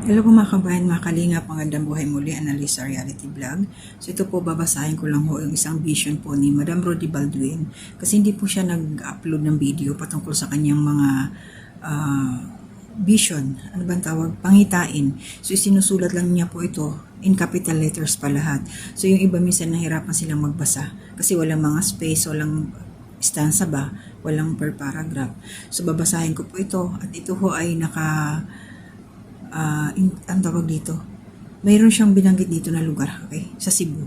Hello po mga kabayan, mga kalingap, magandang buhay muli, Analisa Reality Vlog. So ito po, babasahin ko lang ho yung isang vision po ni Madam Rody Balduin kasi hindi po siya nag-upload ng video patungkol sa kanyang mga vision, ano bang tawag, pangitain. So isinusulat lang niya po ito in capital letters pa lahat. So yung iba minsan nahirapan silang magbasa kasi walang mga space, walang stanza ba, walang per paragraph. So babasahin ko po ito at ito ho ay ang tawag dito, mayroon siyang binanggit dito na lugar, okay, sa Cebu.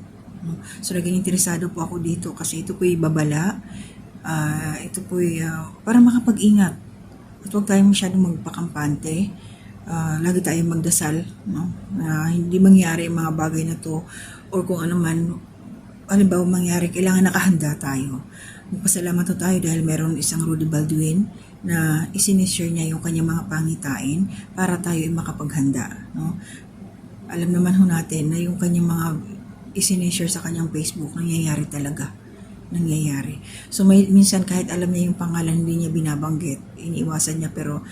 So naging interesado po ako dito kasi ito po'y babala, ito po'y para makapag-ingat at huwag tayong masyadong magpakampante. Lagi tayong magdasal, no? Hindi mangyari ang mga bagay na to, or kung ano man, halimbawa mangyari, kailangan nakahanda tayo. Magpasalamat po tayo dahil meron isang Rody Balduin na isinishare niya yung kanyang mga pangitain para tayo ay makapaghanda. No? Alam naman ho natin na yung kanyang mga isinishare sa kanyang Facebook, nangyayari talaga. Nangyayari. So minsan kahit alam niya yung pangalan, hindi niya binabanggit, iniiwasan niya, pero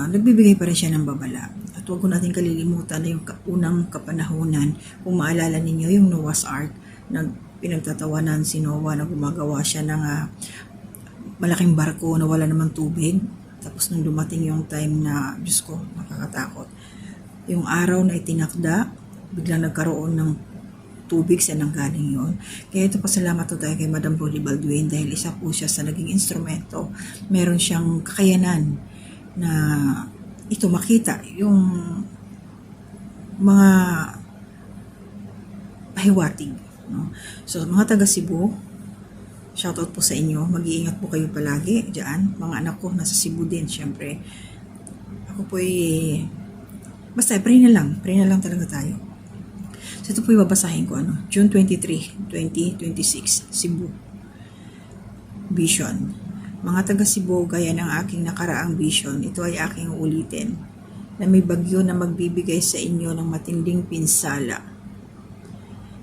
nagbibigay pa rin siya ng babala. At huwag ko natin kalilimutan na yung unang kapanahunan, kung maalala ninyo yung Noah's Ark, pinagtatawanan si Noah na gumagawa siya ng malaking barko na wala namang tubig. Tapos nung dumating yung time na, Diyos ko, nakakatakot. Yung araw na itinakda, biglang nagkaroon ng tubig, sa nanggaling yun. Kaya ito, pasalamat tayo kay Madam Rody Balduin dahil isa po siya sa naging instrumento. Meron siyang kakayanan na ito makita yung mga pahiwatig. No? So mga taga Cebu, shoutout po sa inyo, mag-iingat po kayo palagi dyan. Mga anak ko nasa Cebu din, syempre. Ako po basta pray na lang talaga tayo. So ito po babasahin ko, June 23, 2026, Cebu. Vision. Mga taga Cebu, gaya ng aking nakaraang vision, ito ay aking ulitin, na may bagyo na magbibigay sa inyo ng matinding pinsala.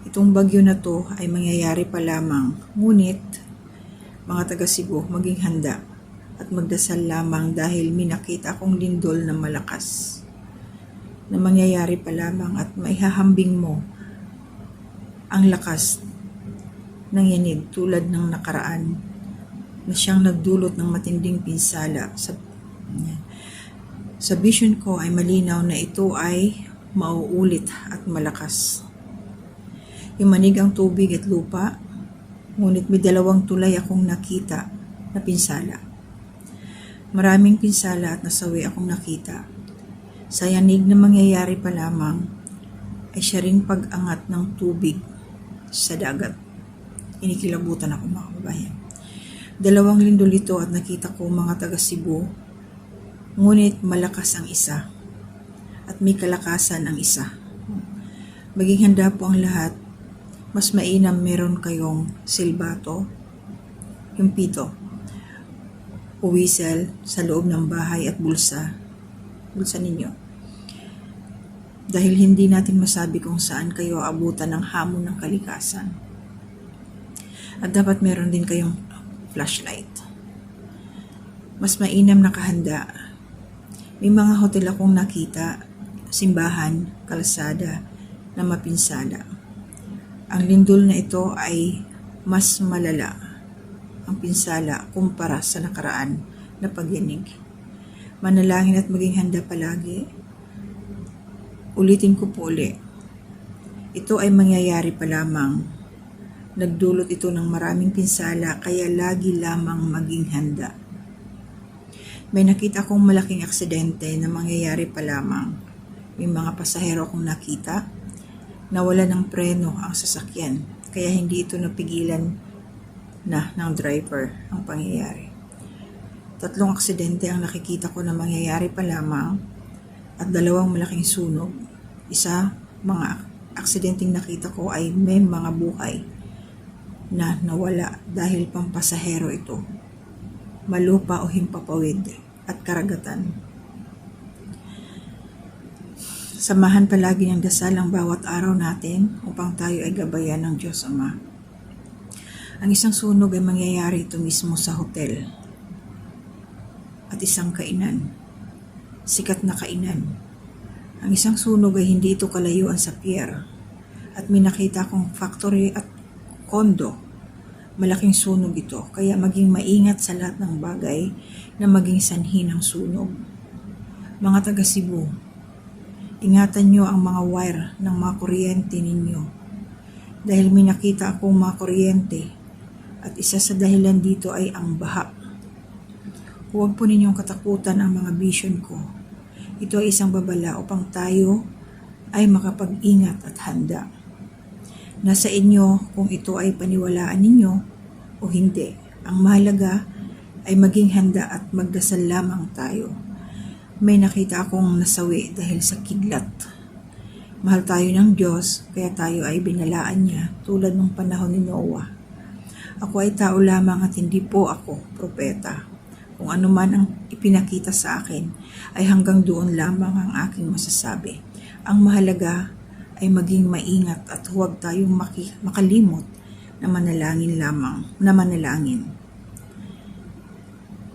Itong bagyo na to ay mangyayari pa lamang, ngunit mga taga Cebu, maging handa at magdasal lamang dahil minakita akong lindol na malakas na mangyayari pa lamang at maihahambing mo ang lakas ng yanig tulad ng nakaraan na siyang nagdulot ng matinding pinsala. Sa vision ko ay malinaw na ito ay mauulit at malakas. Yumanig ang tubig at lupa, ngunit may dalawang tulay akong nakita na pinsala. Maraming pinsala at nasawi akong nakita. Sa yanig na mangyayari pa lamang ay siya ring pag-angat ng tubig sa dagat. Inikilabutan ako, mga kababayan. Dalawang lindol ito at nakita ko, mga taga Cebu, ngunit malakas ang isa at may kalakasan ang isa. Maging handa po ang lahat. Mas mainam meron kayong silbato, yung pito, o whistle sa loob ng bahay at bulsa ninyo. Dahil hindi natin masabi kung saan kayo abutan ng hamon ng kalikasan. At dapat meron din kayong flashlight. Mas mainam nakahanda. May mga hotel akong nakita, simbahan, kalsada na mapinsala. Ang lindol na ito ay mas malala ang pinsala kumpara sa nakaraan na pagyanig. Manalangin at maging handa palagi. Ulitin ko po uli. Ito ay mangyayari pa lamang. Nagdulot ito ng maraming pinsala, kaya lagi lamang maging handa. May nakita akong malaking aksidente na mangyayari pa lamang. May mga pasahero akong nakita, nawala ng preno ang sasakyan, kaya hindi ito napigilan na ng driver ang pangyayari. 3 aksidente ang nakikita ko na mangyayari pa lamang at 2 malaking sunog. Isa, mga aksidenteng nakita ko ay may mga buhay na nawala dahil pampasahero ito, malupa o himpapawid at karagatan. Samahan palagi ng dasal ang bawat araw natin upang tayo ay gabayan ng Diyos Ama. Ang isang sunog ay mangyayari ito mismo sa hotel at isang kainan, sikat na kainan Ang isang sunog ay hindi ito kalayuan sa pier. At may nakita akong factory at kondo. Malaking sunog ito, kaya maging maingat sa lahat ng bagay na maging sanhi ng sunog. Mga taga Cebu, ingatan nyo ang mga wire ng mga kuryente ninyo. Dahil may nakita akong mga kuryente at isa sa dahilan dito ay ang baha. Huwag po ninyong katakutan ang mga vision ko. Ito ay isang babala upang tayo ay makapag-ingat at handa. Nasa inyo kung ito ay paniwalaan ninyo o hindi. Ang mahalaga ay maging handa at magdasal lamang tayo. May nakita akong nasawi dahil sa kidlat. Mahal tayo ng Diyos, kaya tayo ay binalaan niya tulad ng panahon ni Noah. Ako ay tao lamang at hindi po ako propeta. Kung ano man ang ipinakita sa akin, ay hanggang doon lamang ang aking masasabi. Ang mahalaga ay maging maingat at huwag tayong makalimot na manalangin lamang, na manalangin.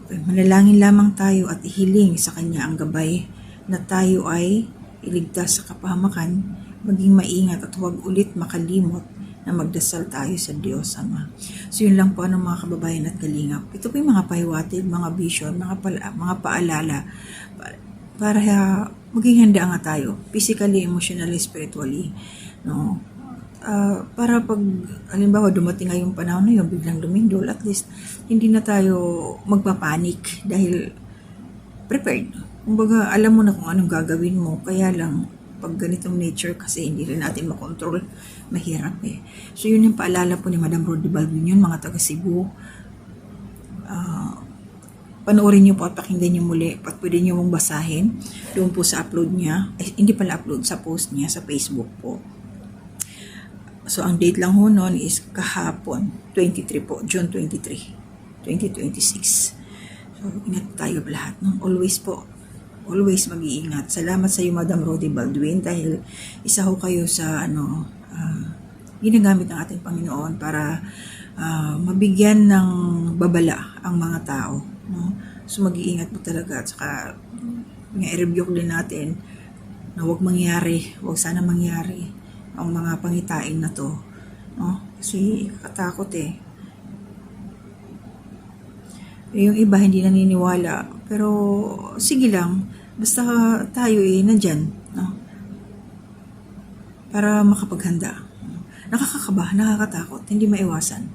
Manalangin lamang tayo at ihiling sa Kanya ang gabay na tayo ay iligtas sa kapahamakan, maging maingat at huwag ulit makalimot na magdasal tayo sa Diyos Ama. So yun lang po mga kababayan at kalingap. Ito po yung mga pahiwatig, mga vision, mga paalala para maging handa nga tayo, physically, emotionally, spiritually. No? Para pag, halimbawa, dumating ngayong panahon na yun, biglang lumindol, at least, hindi na tayo magpapanik dahil prepared. Kumbaga, alam mo na kung anong gagawin mo, kaya lang, pag ganitong nature kasi hindi rin natin makontrol, mahirap eh. So yun yung paalala po ni Madam Rodi Balduin yun, mga taga Cebu. Panoorin nyo po at pakinggan nyo muli at pwede nyo mong basahin doon po sa upload niya, hindi pala upload, sa post niya sa Facebook po. So ang date lang ho noon is kahapon, 23 po, June 23, 2026. So ingat tayo lahat, no? Always po, always mag-iingat. Salamat sa iyo, Madam Rodi Balduin, dahil isa ho kayo sa ginagamit ng ating Panginoon para mabigyan ng babala ang mga tao. No? So mag-iingat po talaga, at saka i-review din natin na huwag sana mangyari ang mga pangitain na to. No? Kasi katakot eh. Yung iba hindi naniniwala, pero sige lang, basta tayo nandyan, no? Para makapaghanda. Nakakakaba, nakakatakot, hindi maiwasan.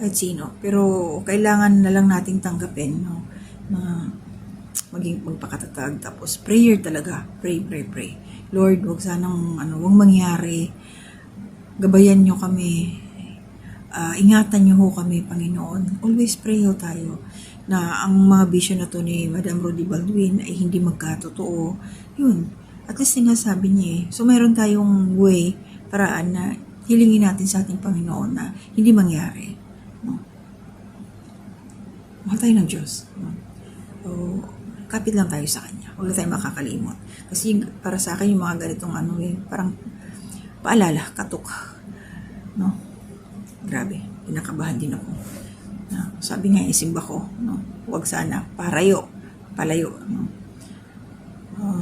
Kahit sino. Pero kailangan na lang nating tanggapin, no? Na magpakatatag. Tapos prayer talaga. Pray. Lord, huwag sanang huwag mangyari. Gabayan nyo kami. Ingatan nyo ho kami, Panginoon. Always pray ho tayo na ang mga vision na to ni Madam Rodi Balduin ay hindi magkatotoo. Yun. At least sinasabi niya eh. So mayroon tayong way, paraan na hilingin natin sa ating Panginoon na hindi mangyari. No? Mahal tayo ng Diyos. No? So, kapit lang tayo sa Kanya. Huwag tayo makakalimot. Kasi para sa akin yung mga ganitong parang paalala, katok. No? Grabe, pinakabahan din ako. Sabi nga, isimba ko, no? Huwag sana, palayo. No?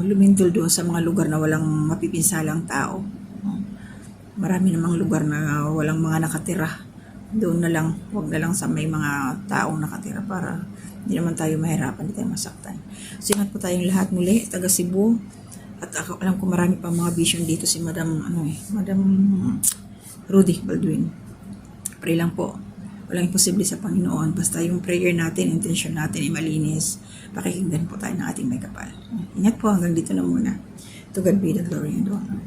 Lumindol doon sa mga lugar na walang mapipinsalang tao. No? Marami namang lugar na walang mga nakatira. Doon na lang, huwag na lang sa may mga taong nakatira para hindi naman tayo mahirapan, hindi tayo masaktan. So, ingat po tayong lahat muli, taga Cebu. At ako, alam ko marami pang mga vision dito si Madam Rodi Balduin. Pray lang po. Walang imposible sa Panginoon. Basta yung prayer natin, intention natin ay malinis. Pakikinggan po tayo ng ating may kapal. Ingat po, hanggang dito na muna. To God be the glory and honor.